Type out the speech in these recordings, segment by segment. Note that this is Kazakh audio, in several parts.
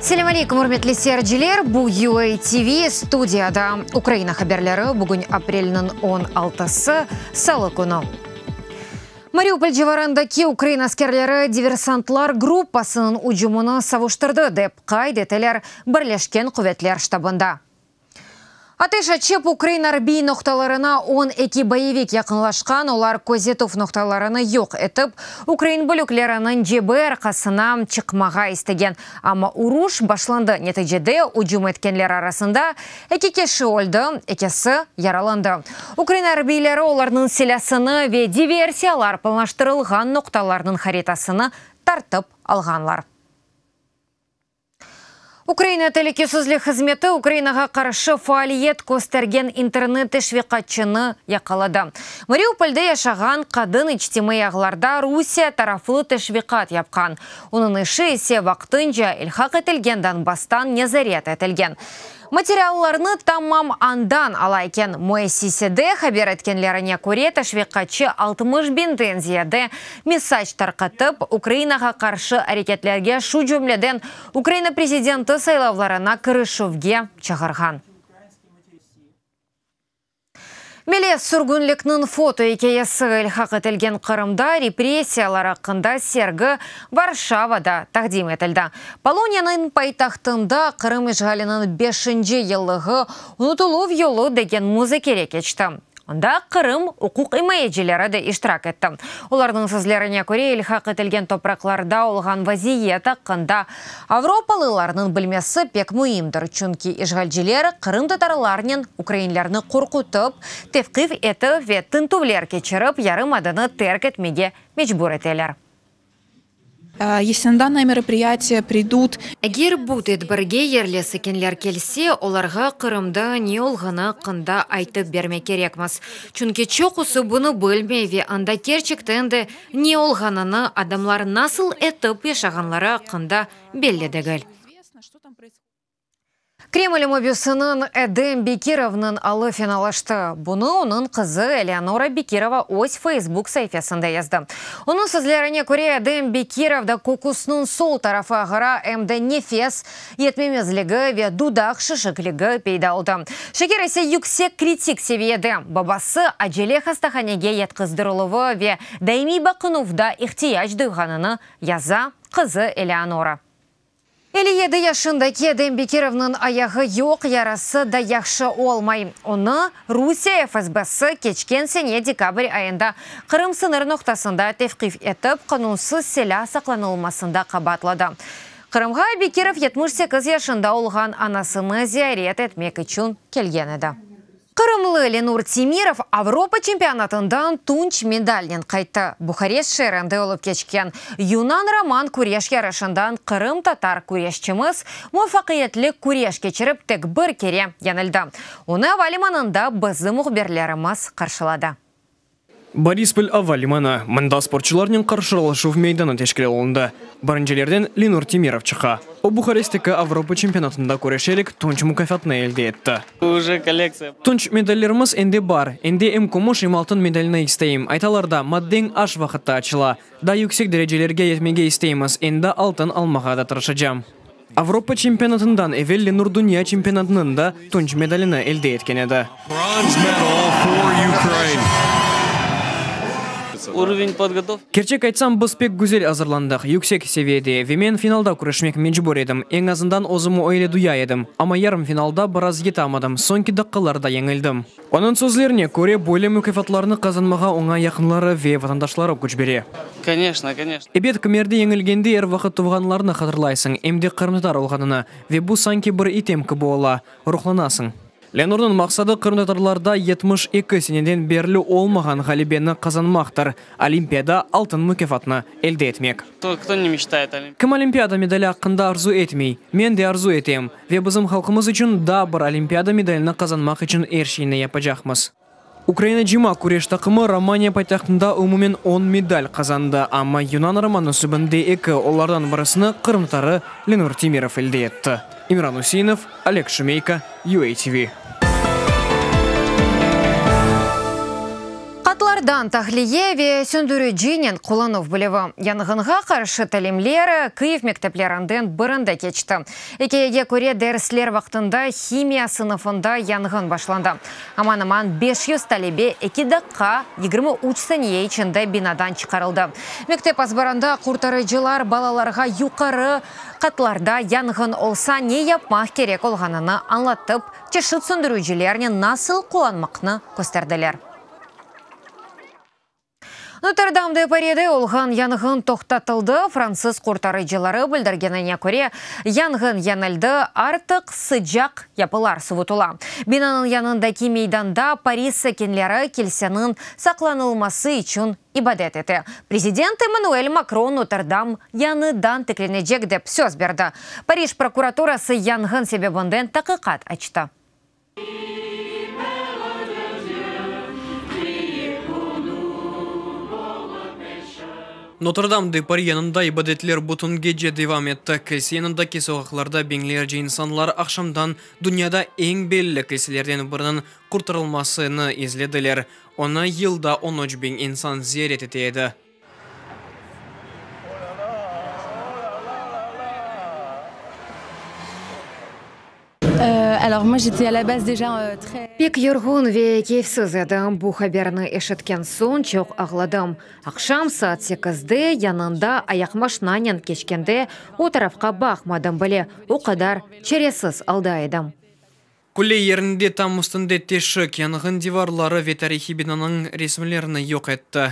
Селем алейкум, урметлі серджілер. Бу UATV студияда Украина хаберлері бүгін апрелінің 16-сы салы күні. Мариуполь жеварындаки Украина аскерлері диверсантлар группасының уджумыны савуштырды деп қайдетелер бірлешкен құветлер штабында. Атыш ачып Украина арбий ноқталарына 12 боевик якынлашқан, олар Козетов ноқталарыны yok етіп, Украин бөліклерінің жебі арқасына чықмаға істеген. Ама уруш башланды. Нәтижеде уджум еткенлер арасында екі кеші өлді, екесі яраланды. Украина арбийлері оларының селясыны ве диверсиялар пылнаштырылған ноқталарының харитасыны тартып алғанлар. Украина телекесізлі қызметі Украинаға қаршы фаалиет көстерген интернет тешвиқатчыны яқалады. Мариупольде яшаған қадын ичтимай ағларда Русия тарафлы тешвиқат япқан. Оның іші есе вақтынжа илхақ етілген Донбастан незарет етілген. Материалларны тамам андан алайкен. Муэссиседе хабер еткенлеріне көре ташвиқатчы 60 бентензияде мессаж тарқатып, Украинаға қаршы әрекетлерге шу жөмледен Украина президенті сайлавларына кірішуге чағырған. Мелес сүргінлікнің фото екейесі илхақ етілген Қырымда репрессиялар ақында сергі Варшавада тақдим етілді. Полонияның пайтақтында Қырым ишғалінің 5-ші елығы ұнытылу елі деген музыкере кечті. Онда Қырым ұқуқ имайеджелері де иштирак етті. Олардың сөзлеріне көре илхақ етілген топрақларда олған вазиет ақында Авропалыларының білмесі пек мұйымдыр. Чүнки ишғалжелері Қырым татарларының украинлеріні қорқутып, тевқив еті ве тынтувлер кечіріп, ярым адыны терк етмеге мечбур етелер. Если на данное мероприятие придут... Эгер будет бірге ерлесі кенлер келсе, оларға Қырымда не олғаны қында айтып берме керекміз. Чүнки чоқысы бұны бөлмейве, анда керчіктенді не олғаныны адамлар насыл етіп ешағанлары қында белледігіл. Кремль мобюсының Эдем Бекировның алы финалашты. Бұны оның қызы Элеонора Бекирова өз Facebook сайфасында язды. Оның сөзлеріне көре Эдем Бекировда кокусның сол тарафы ағыра әмді нефес етмемезлігі ве дудақ шышықлігі пейдалды. Шекер есе юксек критик севеді. Бабасы ажеле хастаханеге еткіздірілігі ве дайми бақынувда ихтияж дұйғаныны яза қызы Элеонора. 57 яшындаки Эдем Бекировның аяғы yok, ярасы да яқшы олмай. Оны Русия ФСБ-сы кечкен сене декабрь айында Қырым сыныр ноқтасында тевқиф етіп, қанунсыз селя сақланылмасында қабатлады. Қырымға Бекиров 78 яшында олған анасыны зиярет етмек үшін келген еді. Қырымлы Ленур Тимиров Авропа чемпионатындан тунч медальнен қайтты. Бухарест шерінде олып кечкен. Юнан Роман күреш ярышындан Қырым татар күрешчіміз муафақиетлік күреш кечіріп тек бір кере янылды. Оны авалиманында бізді мұхберлеріміз қаршылады. Борисполь авалиманы мында спортчыларының қаршыралышу в мейданы тешкілі олынды. Барынжелерден Ленур Тимиров чыға. О Бухарестікі Авропа чемпионатында көрешелік тунч мұкафатны елде етті. Уже коллекция. Тунч медалеріміз энде бар. Энде эмкумуш алтын медаліні істейім. Айталарда мадден аш вақытта ачыла. Да yüksek дәрежелерге етмеге істейміз. Энде алтын алмаға да тырышачам. Авропа чемпионатындан эвел Ленур Дүния чемпионатының да тунч медаліні елде еткен еді. Уровень подготовки. Керчек айтсам біз пек güzel азырландық. Yüksek seviyede ve men finalda күрешмек мечбур едім. Ең азындан озымы ойлы дуя едім. Ама ярым финалда біраз етамадым. Сонки даққаларда еңілдім. Оның сөзлеріне көре бойлы мүкефатларны қазанмаға оңа яқынлары ве ватандашлары күш бере. Конечно, конечно. Эбет кімерді еңілгенде әр вақыт туғанларны қадырлайсың. Әмде қырымдатар олғанына. Ве бұл санки бір итемкі бола. Рухланасың. Ленордың мақсады қырымдатарларда 72 сенеден берлі олмаған ғалибені қазанмақтар. Олимпиада алтын мүкефатны елде етмек. Кто не мечтает Олимпиада? Кім Олимпиада медалі ақында арзу етмей? Мен де арзу етем. Ве бізім халқымыз үшін да бір Олимпиада медаліні қазанмақ үшін ершейіне япажақмыз. Украина жима күреш тақымы Романия пайтақтында өмімен 10 медаль қазанды. Ама Юнан Романы сүбінде екі олардан бірісіні қырымтары Ленур Тимиров елде етті. Имран Усейнов, Олег Шумейко, UATV. Тардан тахлиеве сөндірі жинен қоланов біліві. Янгынға қаршы тәлімлері Киев мектеплерінден бірінде кечті. Екеге көре дәріслер вақтында химия сыныфында янгын башланды. Аман-аман 500 тәлебе 2 даққа 20 учсыние ішінде бинадан чықарылды. Мектеп азбарында құртарыжылар балаларға юқары қатларда янгын олса не yapmaq керек олғаныны аңлатып, чешіт сөндірушілеріне насыл қоланмақны көстерділер. Нотр-Дамды пареде олған янгын тоқтатылды. Француз құртарыжылары білдіргеніне көре янгын янылды артық sıcak yapılar сұвытыла. Бинаның янындаки мейданда Париж сәкенлері келсенің сақланылмасы үшін ибадет еті. Президент Эммануэль Макрон Нотр-Дам яныдан текленежек деп сөз берді. Париж прокуратурасы янгын себебінден тақиқат açты. Нотр-Дамды Пари янында ибадетлер бұтын геже девам етті. Кілсе янында кесоғақларда беңлер жинсанлар ақшамдан дүнияда ең белі кілселерден бірінің құртырылмасыны изледілер. Оны елда 13 бен инсан зиярет етеді. Alors moi j'étais à la base déjà très... Пек юргун ве кейфсіз едім, бұ хаберні ешіткен сон чоқ ағладым. Ақшам саат 8-де янында аяқмашнанен кешкенде о тарафқа бақмадым біле, о қадар чересіз алда едім. Күлі ерінде там үстінде тешік янгын диварлары ве тарихи бинаның ресмілеріні йоқ етті.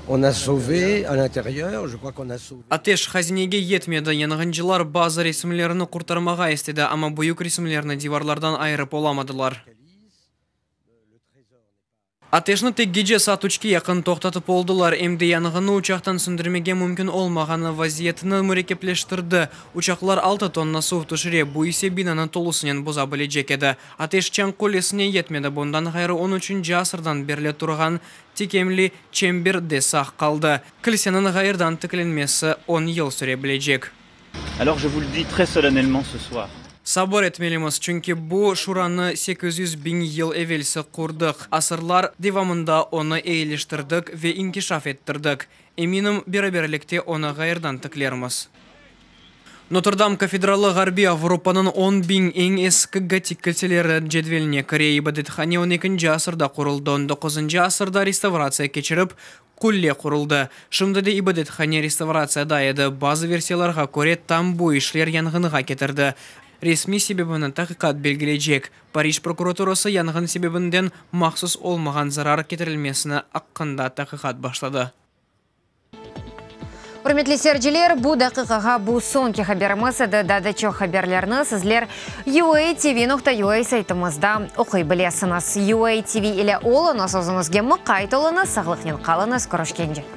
On a sauvé à l'intérieur, je crois qu'on a sauvé. Атеш хазинеге етмеді, янгынжылар базы ресмілеріні құртармаға естеді, ама бұйық ресмілеріні диварлардан айырып оламадылар. Атешні тек геже сатучки яқын тоқтатып олдылар. Емді янгыны учақтан сүндірмеге мүмкін олмағаны вазиетіні мөрекеплештірді. Учақлар 6 тонна сув түшіре, бұ есе бинаны толысынен бұза білежек еді. Атеш чаң қолесіне етмеді, бұндан ғайры 13 жасырдан берле тұрған текемлі чемберде сақ қалды. Кілсенің ғайырдан тікіленмесі 10 ел сүре білежек. Alors je vous le dis très solennellement ce soir. Сабыр етмеліміз, чүнкі бұ шураны 800 бин ел әвелсі құрдық. Асырлар девамында оны ейліштірдік ве инкишаф еттірдік. Еминім бері-берлікте оны ғайырдан тіклеріміз. Нотр-Дам кафедралы ғарби Авропаның 10 бин ең ескі готик кілселері жедвеліне кіре ибадетхане 12-ші асырда құрылды. 19-ші асырда реставрация кечіріп, күлле құрылды. Шымдыды ибадетхане реставрацияда еді. Базы версияларға көре там бұ ішлер янгыныға кетірді. Ресми себебінің тақиқат белгілейджек. Париж прокуратурасы янгын себебінден мақсус олмаған зарар кетірілмесіні аққында тақиқат башлады. Құрметлі серджелер, бұ дақиқаға бұ сонки хаберіміз еді дадычо хаберлеріні сізлер UATV.ua сайтымызда оқи білесіңіз. UATV иле олыңыз өзіңізге мұқайт олыңыз, сағлықнен қалыңыз, көрішкенде.